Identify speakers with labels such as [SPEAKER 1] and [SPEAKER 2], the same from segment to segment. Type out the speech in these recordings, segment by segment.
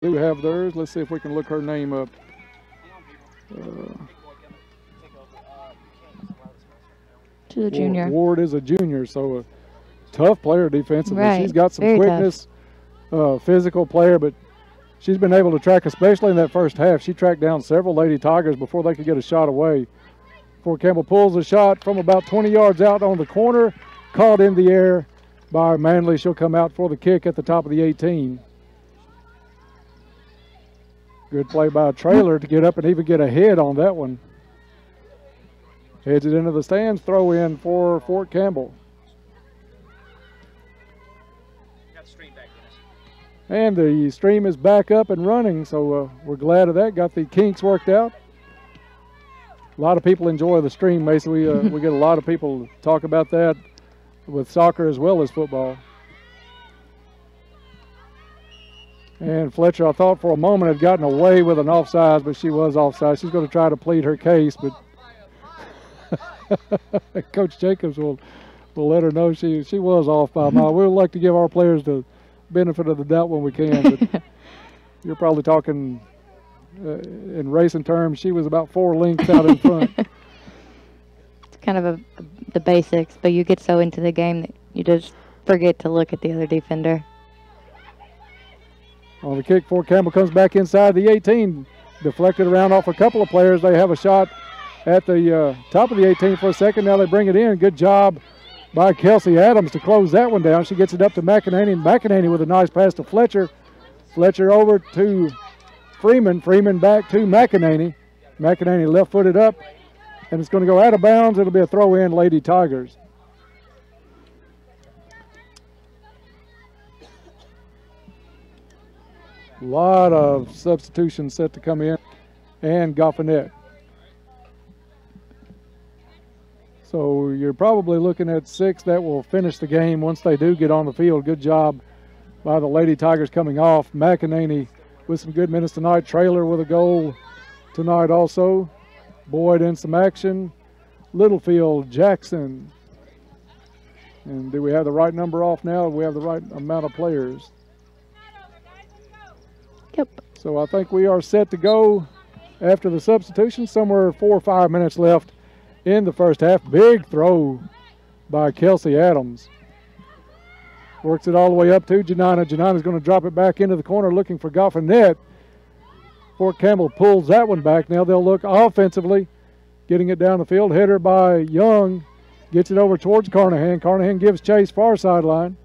[SPEAKER 1] do have theirs. Let's see if we can look her name up.
[SPEAKER 2] She's a junior.
[SPEAKER 1] Ward is a junior, so a tough player defensively.
[SPEAKER 2] Right.
[SPEAKER 1] She's got some
[SPEAKER 2] Very
[SPEAKER 1] quickness, physical player, but she's been able to track, especially in that first half. She tracked down several Lady Tigers before they could get a shot away. Fort Campbell pulls a shot from about 20 yards out on the corner, caught in the air by Manley. She'll come out for the kick at the top of the 18. Good play by a trailer to get up and even get ahead on that one. Heads it into the stands, throw in for Fort Campbell. And the stream is back up and running, so we're glad of that. Got the kinks worked out. A lot of people enjoy the stream, Mason. We get a lot of people talk about that with soccer as well as football. And Fletcher, I thought for a moment, had gotten away with an offside, but she was offside. She's going to try to plead her case, but Coach Jacobs will let her know she was off by a mile. We would like to give our players the benefit of the doubt when we can, but you're probably talking in racing terms, she was about 4 lengths out in front.
[SPEAKER 2] It's kind of the basics, but you get so into the game that you just forget to look at the other defender.
[SPEAKER 1] On the kick, Fort Campbell comes back inside the 18, deflected around off a couple of players. They have a shot at the top of the 18 for a second. Now they bring it in. Good job by Kelsey Adams to close that one down. She gets it up to McEnany, and McEnany with a nice pass to Fletcher. Fletcher over to Freeman. Freeman back to McEnany. McEnany left-footed up, and it's going to go out of bounds. It'll be a throw-in, Lady Tigers. A lot of substitutions set to come in, and Goffinette. So you're probably looking at 6 that will finish the game once they do get on the field. Good job by the Lady Tigers coming off. McEnany with some good minutes tonight. Trailer with a goal tonight also. Boyd in some action. Littlefield, Jackson. And do we have the right number off now? Do we have the right amount of players?
[SPEAKER 2] Yep.
[SPEAKER 1] So I think we are set to go after the substitution. Somewhere 4 or 5 minutes left in the first half. Big throw by Kelsey Adams. Works it all the way up to Janina. Janina's going to drop it back into the corner looking for Goffinette. Fort Campbell pulls that one back. Now they'll look offensively, getting it down the field. Header by Young. Gets it over towards Carnahan. Carnahan gives chase far sideline.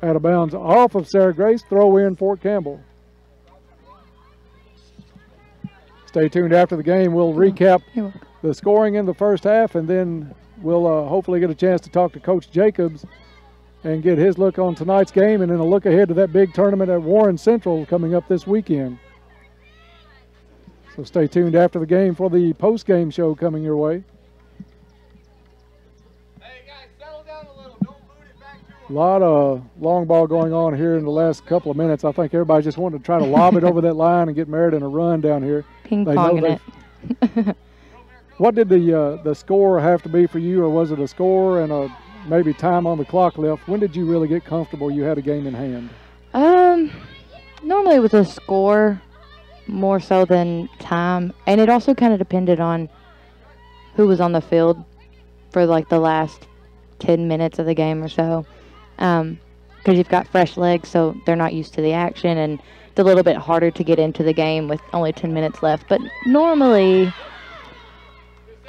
[SPEAKER 1] Out of bounds off of Sarah Grace. Throw in Fort Campbell. Stay tuned after the game. We'll recap the scoring in the first half, and then we'll hopefully get a chance to talk to Coach Jacobs and get his look on tonight's game, and then a look ahead to that big tournament at Warren Central coming up this weekend. So stay tuned after the game for the post-game show coming your way.
[SPEAKER 3] Hey guys, settle down a little. Don't boot it back to
[SPEAKER 1] A lot of long ball going on here in the last couple of minutes. I think everybody just wanted to try to lob it over that line and get Meriden a run down here.
[SPEAKER 2] Ping-ponging it.
[SPEAKER 1] What did the score have to be for you, or was it a score and a maybe time on the clock left? When did you really get comfortable you had a game in hand?
[SPEAKER 2] Normally it was a score more so than time, and it also kind of depended on who was on the field for like the last 10 minutes of the game or so, because you've got fresh legs, so they're not used to the action, and it's a little bit harder to get into the game with only 10 minutes left. But normally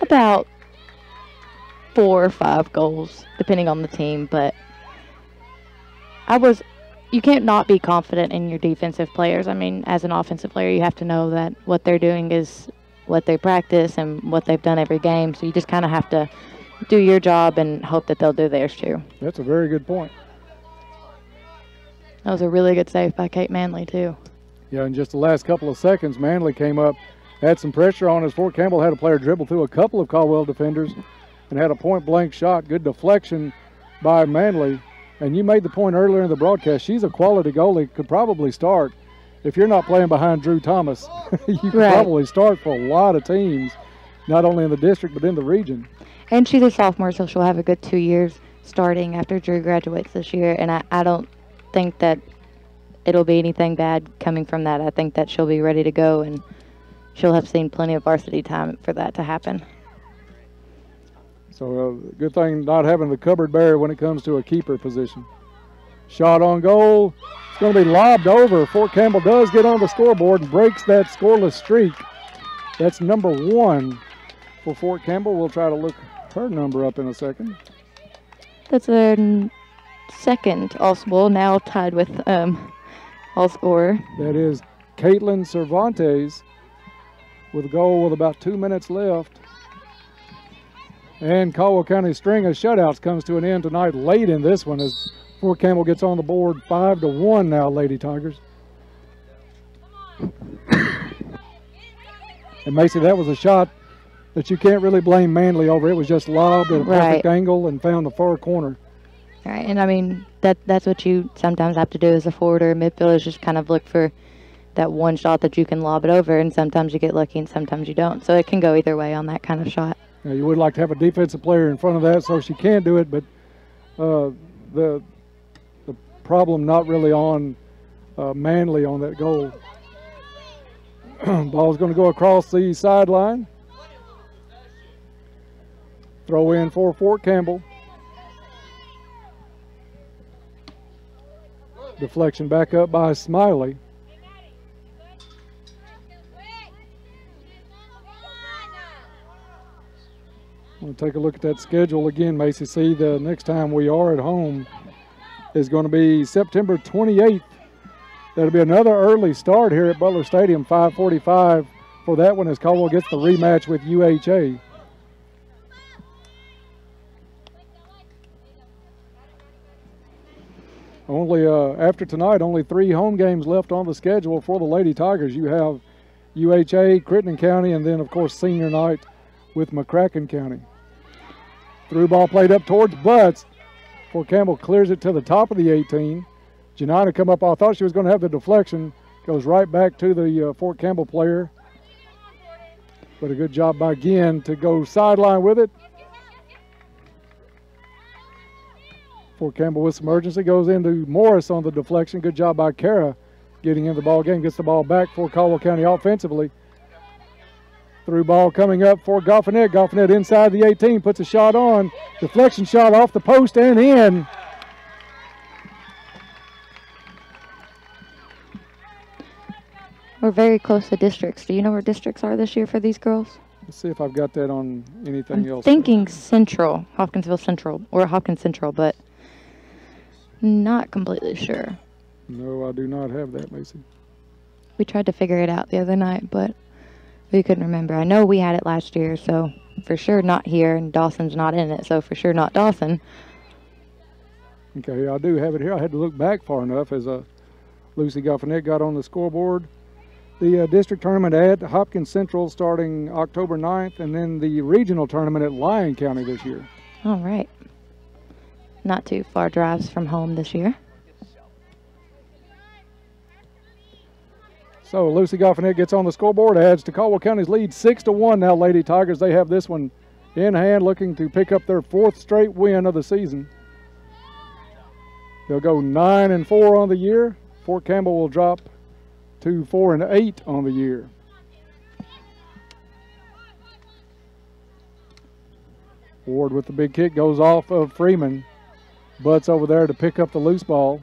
[SPEAKER 2] about 4 or 5 goals depending on the team. But you can't not be confident in your defensive players. I mean, as an offensive player, you have to know that what they're doing is what they practice and what they've done every game. So you just kind of have to do your job and hope that they'll do theirs too.
[SPEAKER 1] That's a very good point.
[SPEAKER 2] That was a really good save by Kate Manley too.
[SPEAKER 1] Yeah, in just the last couple of seconds, Manley came up, had some pressure on us. Fort Campbell had a player dribble through a couple of Caldwell defenders and had a point-blank shot. Good deflection by Manley. And you made the point earlier in the broadcast, she's a quality goalie, could probably start. If you're not playing behind Drew Thomas, you could probably start for a lot of teams, not only in the district but in the region.
[SPEAKER 2] And she's a sophomore, so she'll have a good 2 years starting after Drew graduates this year. And I don't think that it'll be anything bad coming from that. I think that she'll be ready to go, and she'll have seen plenty of varsity time for that to happen.
[SPEAKER 1] So good thing not having the cupboard barrier when it comes to a keeper position. Shot on goal. It's going to be lobbed over. Fort Campbell does get on the scoreboard and breaks that scoreless streak. That's number 1 for Fort Campbell. We'll try to look her number up in a second.
[SPEAKER 2] That's their second all now tied with all scorer.
[SPEAKER 1] That is Caitlin Cervantes with a goal with about 2 minutes left. And Caldwell County's string of shutouts comes to an end tonight late in this one as Fort Campbell gets on the board 5-1 now, Lady Tigers. And Macy, that was a shot that you can't really blame Manley over. It was just lobbed at a perfect angle and found the far corner.
[SPEAKER 2] Right, and I mean, that's what you sometimes have to do as a forward or a midfielder, is just kind of look for that one shot that you can lob it over, and sometimes you get lucky and sometimes you don't. So it can go either way on that kind of shot.
[SPEAKER 1] Now, you would like to have a defensive player in front of that so she can do it, but the problem not really on Manley on that goal. Ball's going to go across the sideline. Throw in for Fort Campbell. Deflection back up by Smiley. We'll take a look at that schedule again, Macy. See, the next time we are at home is going to be September 28th. That'll be another early start here at Butler Stadium, 5:45 for that one as Caldwell gets the rematch with UHA. Only after tonight, only 3 home games left on the schedule for the Lady Tigers. You have UHA, Crittenden County, and then, of course, senior night with McCracken County. Through ball played up towards Butts. Fort Campbell clears it to the top of the 18. Janina come up. I thought she was going to have the deflection. Goes right back to the Fort Campbell player. But a good job by Ginn to go sideline with it. Fort Campbell with some urgency goes into Morris on the deflection. Good job by Kara getting in the ball game. Gets the ball back for Caldwell County offensively. Through ball coming up for Goffinet. Goffinet inside the 18, puts a shot on. Deflection shot off the post and in.
[SPEAKER 2] We're very close to districts. Do you know where districts are this year for these girls?
[SPEAKER 1] Let's see if I've got that on anything else.
[SPEAKER 2] Thinking Central, Hopkinsville Central, or Hopkins Central, but not completely sure.
[SPEAKER 1] No, I do not have that, Macy.
[SPEAKER 2] We tried to figure it out the other night, but we couldn't remember. I know we had it last year, so for sure not here, and Dawson's not in it, so for sure not Dawson.
[SPEAKER 1] Okay, I do have it here. I had to look back far enough as Lucy Goffinet got on the scoreboard. The district tournament at Hopkins Central starting October 9th, and then the regional tournament at Lyon County this year.
[SPEAKER 2] All right. Not too far drives from home this year.
[SPEAKER 1] So Lucy Goffinet gets on the scoreboard, adds to Caldwell County's lead 6-1 now, Lady Tigers. They have this one in hand, looking to pick up their 4th straight win of the season. They'll go 9-4 on the year. Fort Campbell will drop to 4-8 on the year. Ward with the big kick goes off of Freeman. Butts over there to pick up the loose ball.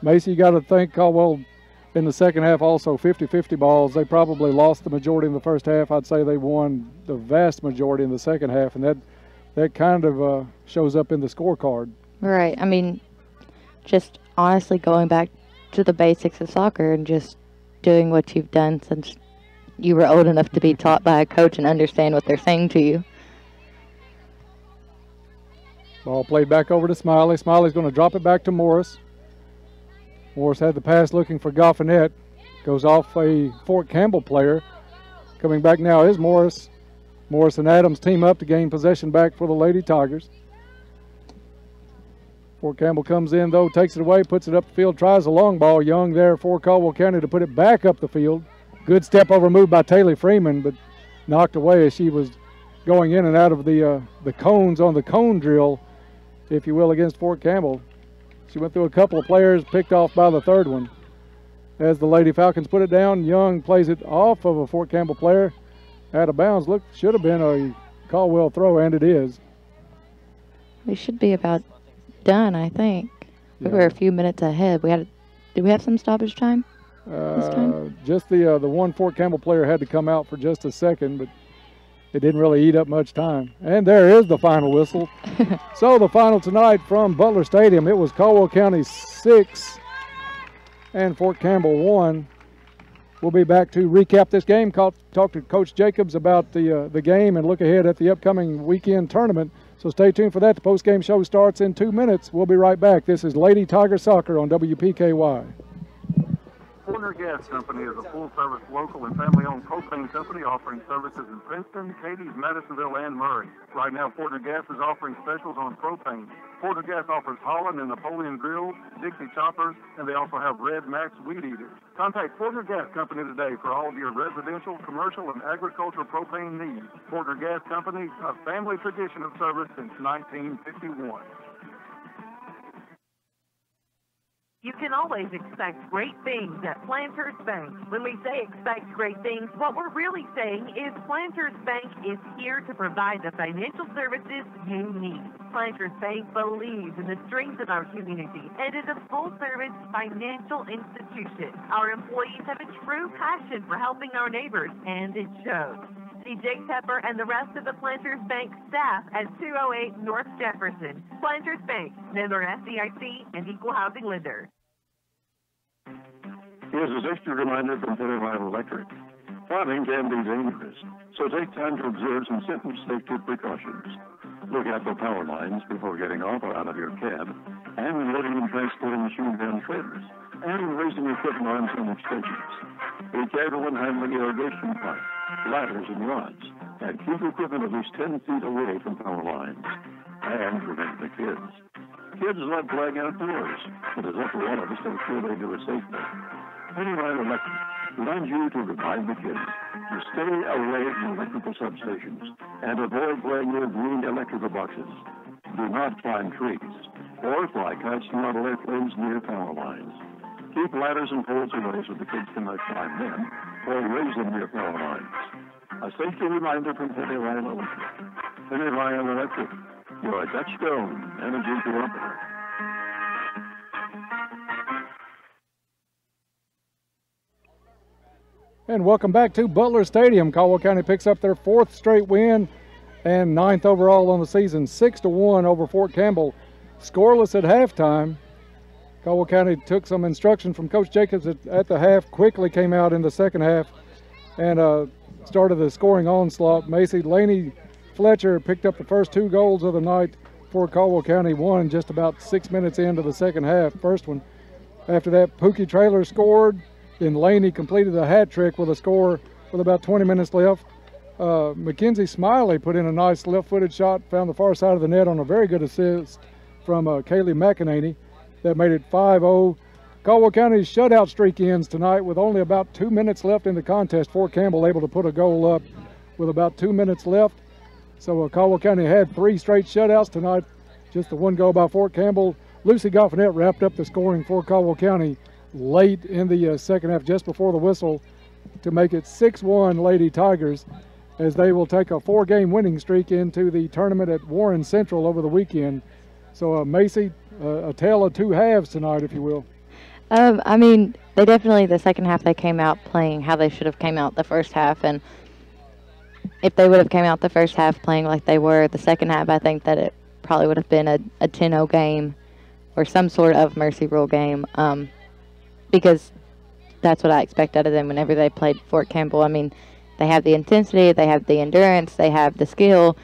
[SPEAKER 1] Macy, you got to think Caldwell in the second half also 50-50 balls. They probably lost the majority in the first half. I'd say they won the vast majority in the second half, and that kind of shows up in the scorecard.
[SPEAKER 2] Right. I mean, just honestly going back to the basics of soccer and just doing what you've done since you were old enough to be taught by a coach and understand what they're saying to you.
[SPEAKER 1] Ball played back over to Smiley. Smiley's going to drop it back to Morris. Morris had the pass looking for Goffinet. Goes off a Fort Campbell player. Coming back now is Morris. Morris and Adams team up to gain possession back for the Lady Tigers. Fort Campbell comes in, though, takes it away, puts it up the field, tries a long ball. Young there for Caldwell County to put it back up the field. Good step over move by Taylor Freeman, but knocked away as she was going in and out of the cones on the cone drill, if you will, against Fort Campbell. She went through a couple of players, picked off by the third one. As the Lady Falcons put it down, Young plays it off of a Fort Campbell player. Out of bounds. Look, should have been a Caldwell throw, and it is.
[SPEAKER 2] We should be about done, I think. We were a few minutes ahead. Did we have some stoppage time this time?
[SPEAKER 1] Just the one Fort Campbell player had to come out for just a second, but it didn't really eat up much time. And there is the final whistle. So the final tonight from Butler Stadium, it was Caldwell County 6 and Fort Campbell 1. We'll be back to recap this game, talk to Coach Jacobs about the game, and look ahead at the upcoming weekend tournament. So stay tuned for that. The post-game show starts in 2 minutes. We'll be right back. This is Lady Tiger Soccer on WPKY.
[SPEAKER 4] Fortner Gas Company is a full-service local and family-owned propane company offering services in Princeton, Cadiz, Madisonville, and Murray. Right now, Fortner Gas is offering specials on propane. Fortner Gas offers Holland and Napoleon grills, Dixie choppers, and they also have Red Max weed eaters. Contact Fortner Gas Company today for all of your residential, commercial, and agricultural propane needs. Fortner Gas Company, a family tradition of service since 1951.
[SPEAKER 5] You can always expect great things at Planters Bank. When we say expect great things, what we're really saying is Planters Bank is here to provide the financial services you need. Planters Bank believes in the strength of our community and is a full-service financial institution. Our employees have a true passion for helping our neighbors, and it shows. See Jake Pepper and the rest of the Planters Bank staff at 208 North Jefferson. Planters Bank, member FDIC and equal housing lender.
[SPEAKER 4] Here's a safety reminder from Pennsylvania Electric. Farming can be dangerous, so take time to observe some simple safety precautions. Look out for power lines before getting off or out of your cab, and when loading and transporting machine gun trailers, and when raising equipment on some extensions. Be careful when handling irrigation pipes, ladders, and rods, and keep equipment at least 10 feet away from power lines. And remember the kids. Kids love playing outdoors, but it's up to all of us to ensure they do it safely. Pennsylvania Electric reminds you to remind the kids to stay away from electrical substations and avoid playing near green electrical boxes. Do not climb trees or fly kites to model airplanes near power lines. Keep ladders and poles away so the kids cannot climb them or raise them near power lines. A safety reminder from Pennsylvania Electric. Pennsylvania Electric, your touchstone energy cooperative.
[SPEAKER 1] And welcome back to Butler Stadium. Caldwell County picks up their 4th straight win and 9th overall on the season, 6-1 over Fort Campbell. Scoreless at halftime. Caldwell County took some instruction from Coach Jacobs at the half, quickly came out in the second half and started the scoring onslaught. Macy Laney Fletcher picked up the first 2 goals of the night for Caldwell County, won just about 6 minutes into the second half, first one. After that, Pookie Traylor scored. Then Laney completed a hat trick with a score with about 20 minutes left. Mackenzie Smiley put in a nice left-footed shot, found the far side of the net on a very good assist from Kaylee McEnany. That made it 5-0. Caldwell County's shutout streak ends tonight with only about 2 minutes left in the contest. Fort Campbell able to put a goal up with about 2 minutes left. So Caldwell County had 3 straight shutouts tonight. Just the 1 goal by Fort Campbell. Lucy Goffinette wrapped up the scoring for Caldwell County late in the second half, just before the whistle, to make it 6-1 Lady Tigers, as they will take a 4-game winning streak into the tournament at Warren Central over the weekend. So Macy, a tale of 2 halves tonight, if you will.
[SPEAKER 2] I mean, they definitely, the second half, they came out playing how they should have came out the first half, and if they would have came out the first half playing like they were the second half, I think that it probably would have been a 10-0 game or some sort of mercy rule game. Because that's what I expect out of them whenever they played Fort Campbell. I mean, they have the intensity, they have the endurance, they have the skill.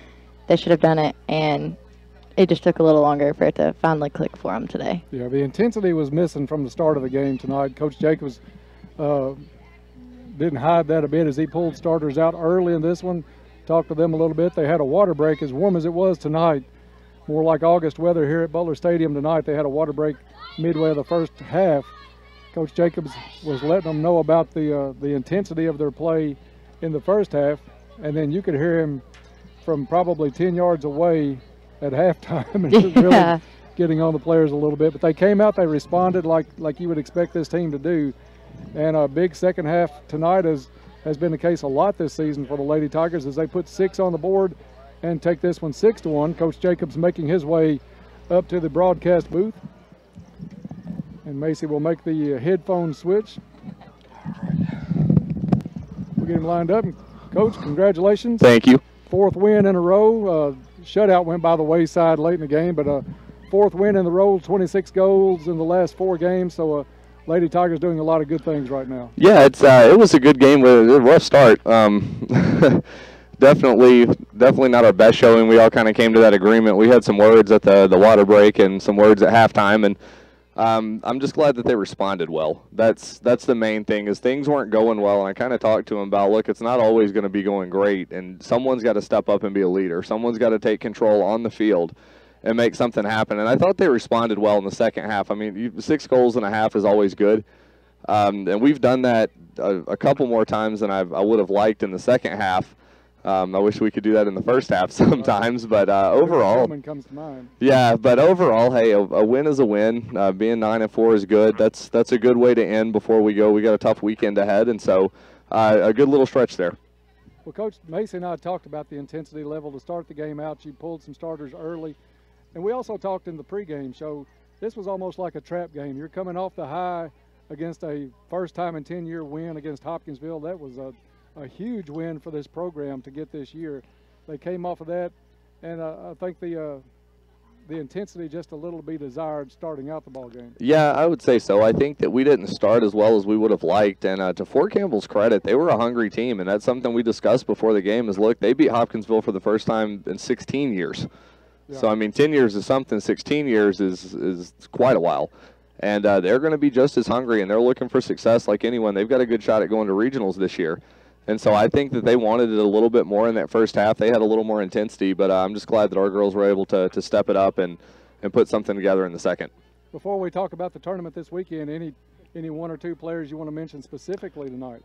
[SPEAKER 2] They should have done it, and it just took a little longer for it to finally click for them today.
[SPEAKER 1] Yeah, the intensity was missing from the start of the game tonight. Coach Jacobs didn't hide that a bit as he pulled starters out early in this one. Talked to them a little bit. They had a water break, as warm as it was tonight. More like August weather here at Butler Stadium tonight. They had a water break midway of the first half. Coach Jacobs was letting them know about the intensity of their play in the first half, and then you could hear him from probably 10 yards away at halftime, and getting on the players a little bit. But they came out, they responded like you would expect this team to do. And a big second half tonight has been the case a lot this season for the Lady Tigers as they put 6 on the board and take this one 6-1. Coach Jacobs making his way up to the broadcast booth. And Macy will make the headphone switch. We'll get him lined up. Coach, congratulations.
[SPEAKER 6] Thank you.
[SPEAKER 1] 4th win in a row. Shutout went by the wayside late in the game, but 4th win in the row, 26 goals in the last 4 games. So Lady Tigers doing a lot of good things right now.
[SPEAKER 6] Yeah, it was a good game with a rough start. Definitely not our best showing. We all kind of came to that agreement. We had some words at the water break and some words at halftime, and I'm just glad that they responded well. That's the main thing, is things weren't going well, and I kind of talked to them about, look, it's not always going to be going great, and someone's got to step up and be a leader. Someone's got to take control on the field and make something happen, and I thought they responded well in the second half. I mean, 6 goals and a half is always good, and we've done that a couple more times than I would have liked in the second half. I wish we could do that in the first half sometimes, but overall,
[SPEAKER 1] comes to mind.
[SPEAKER 6] Yeah, but overall, hey, a win is a win. Being 9-4 is good. That's a good way to end before we go. We got a tough weekend ahead, and so a good little stretch there.
[SPEAKER 1] Well, Coach, Macy and I talked about the intensity level to start the game out. You pulled some starters early, and we also talked in the pregame show. This was almost like a trap game. You're coming off the high against a first-time in 10-year win against Hopkinsville. That was a huge win for this program to get this year. They came off of that, and I think the intensity just a little to be desired starting out the ball game.
[SPEAKER 6] Yeah, I would say so. I think that we didn't start as well as we would have liked, and to Fort Campbell's credit, they were a hungry team, and that's something we discussed before the game is, look, they beat Hopkinsville for the first time in 16 years. Yeah. So, I mean, 10 years is something. 16 years is quite a while. And they're going to be just as hungry, and they're looking for success like anyone. They've got a good shot at going to regionals this year. And so I think that they wanted it a little bit more in that first half. They had a little more intensity, but I'm just glad that our girls were able to step it up and put something together in the second.
[SPEAKER 1] Before we talk about the tournament this weekend, any 1 or 2 players you want to mention specifically tonight?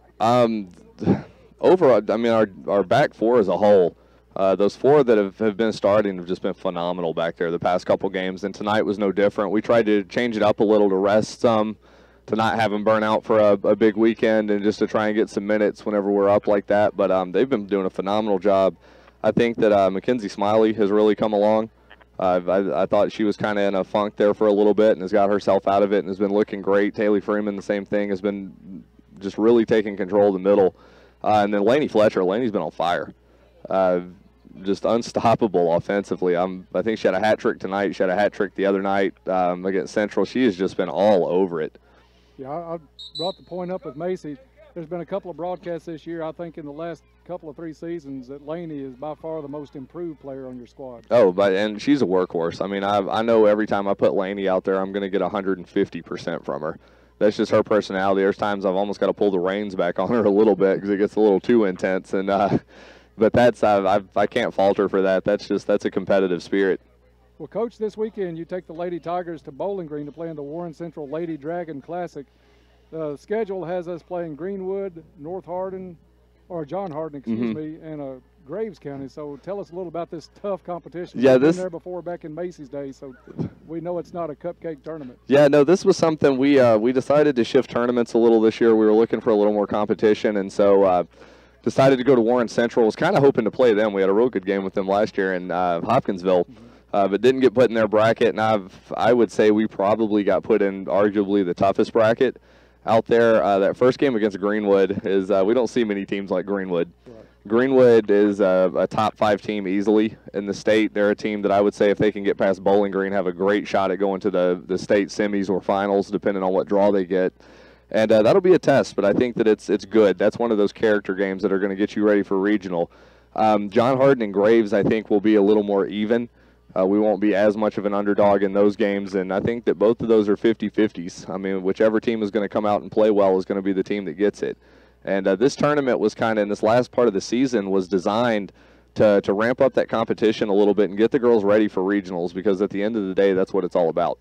[SPEAKER 6] Overall, I mean, our back 4 as a whole, those 4 that have been starting have just been phenomenal back there the past couple games, and tonight was no different. We tried to change it up a little to rest some, to not have them burn out for a big weekend, and just to try and get some minutes whenever we're up like that. But they've been doing a phenomenal job. I think that Mackenzie Smiley has really come along. I thought she was kind of in a funk there for a little bit and has got herself out of it and has been looking great. Taylor Freeman, the same thing, has been just really taking control of the middle. And then Lainey Fletcher. Lainey's been on fire. Just unstoppable offensively. I think she had a hat trick tonight. She had a hat trick the other night against Central. She has just been all over it.
[SPEAKER 1] Yeah, I brought the point up with Macy. There's been a couple of broadcasts this year, I think in the last couple of 3 seasons, that Lainey is by far the most improved player on your squad.
[SPEAKER 6] Oh, and she's a workhorse. I mean, I know every time I put Lainey out there, I'm going to get 150% from her. That's just her personality. There's times I've almost got to pull the reins back on her a little bit because it gets a little too intense. And but that's I can't fault her for that. That's a competitive spirit.
[SPEAKER 1] Well, Coach, this weekend you take the Lady Tigers to Bowling Green to play in the Warren Central Lady Dragon Classic. The schedule has us playing Greenwood, John Hardin, excuse me, and Graves County. So tell us a little about this tough competition.
[SPEAKER 6] Yeah,
[SPEAKER 1] We've been there before back in Macy's day, so we know it's not a cupcake tournament.
[SPEAKER 6] Yeah, no, this was something we decided to shift tournaments a little this year. We were looking for a little more competition, and so decided to go to Warren Central. Was kind of hoping to play them. We had a real good game with them last year in Hopkinsville. But didn't get put in their bracket, and I would say we probably got put in arguably the toughest bracket out there. That first game against Greenwood is we don't see many teams like Greenwood. Right. Greenwood is a top 5 team easily in the state. They're a team that I would say if they can get past Bowling Green, have a great shot at going to the state semis or finals, depending on what draw they get. And that'll be a test, but I think that it's good. That's one of those character games that are going to get you ready for regional. John Hardin and Graves, I think, will be a little more even. We won't be as much of an underdog in those games, and I think that both of those are 50-50s. I mean, whichever team is going to come out and play well is going to be the team that gets it. And this tournament was kind of, in this last part of the season, was designed to ramp up that competition a little bit and get the girls ready for regionals, because at the end of the day, that's what it's all about.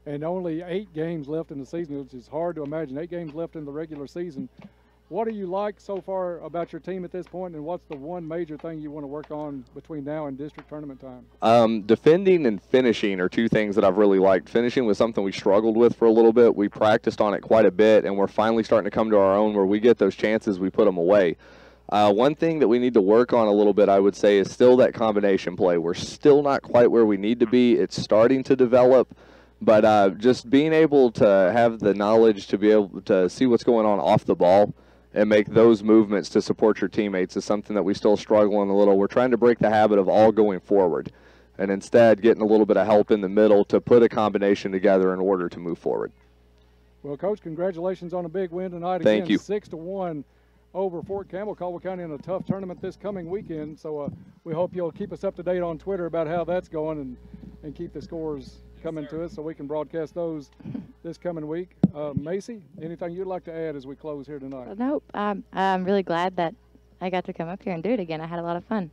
[SPEAKER 1] And only 8 games left in the season, which is hard to imagine. 8 games left in the regular season. What do you like so far about your team at this point, and what's the one major thing you want to work on between now and district tournament time?
[SPEAKER 6] Defending and finishing are two things that I've really liked. Finishing was something we struggled with for a little bit. We practiced on it quite a bit, and we're finally starting to come to our own where we get those chances, we put them away. One thing that we need to work on a little bit, I would say, is still that combination play. We're still not quite where we need to be. It's starting to develop, but just being able to have the knowledge to be able to see what's going on off the ball and make those movements to support your teammates is something that we still struggle in a little. We're trying to break the habit of all going forward and instead getting a little bit of help in the middle to put a combination together in order to move forward.
[SPEAKER 1] Well, Coach, congratulations on a big win tonight.
[SPEAKER 6] Thank you.
[SPEAKER 1] 6-1 over Fort Campbell, Caldwell County in a tough tournament this coming weekend. So we hope you'll keep us up to date on Twitter about how that's going and keep the scores coming to us so we can broadcast those this coming week. Macy, anything you'd like to add as we close here tonight?
[SPEAKER 2] Nope. I'm really glad that I got to come up here and do it again. I had a lot of fun.